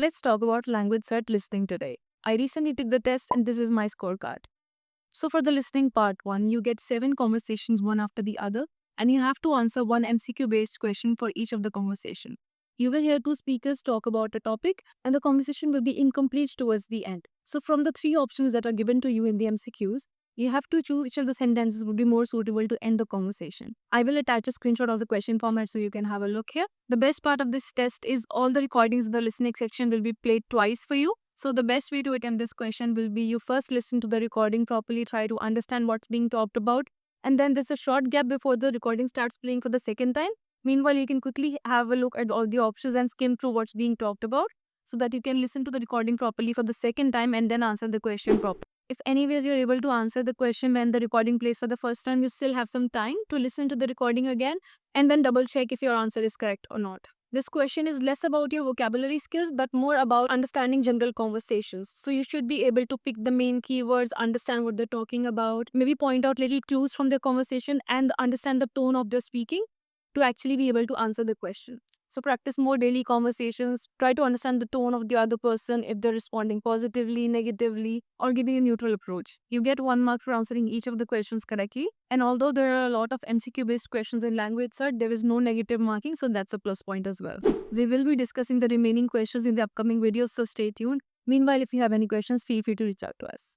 Let's talk about language set listening today. I recently took the test and this is my scorecard. So for the listening part 1, you get 7 conversations one after the other and you have to answer one MCQ based question for each of the conversation. You will hear two speakers talk about a topic and the conversation will be incomplete towards the end. So from the three options that are given to you in the MCQs, you have to choose which of the sentences would be more suitable to end the conversation. I will attach a screenshot of the question format so you can have a look here. The best part of this test is all the recordings in the listening section will be played twice for you. So the best way to attempt this question will be you first listen to the recording properly, try to understand what's being talked about, and then there's a short gap before the recording starts playing for the second time. Meanwhile, you can quickly have a look at all the options and skim through what's being talked about so that you can listen to the recording properly for the second time and then answer the question properly. If anyways you're able to answer the question when the recording plays for the first time, you still have some time to listen to the recording again and then double check if your answer is correct or not. This question is less about your vocabulary skills but more about understanding general conversations. So you should be able to pick the main keywords, understand what they're talking about, maybe point out little clues from their conversation and understand the tone of their speaking to actually be able to answer the question. So practice more daily conversations. Try to understand the tone of the other person, if they're responding positively, negatively, or giving a neutral approach. You get 1 mark for answering each of the questions correctly. And although there are a lot of MCQ based questions in language cert, there is no negative marking, so that's a plus point as well. We will be discussing the remaining questions in the upcoming videos, so stay tuned. Meanwhile, if you have any questions, feel free to reach out to us.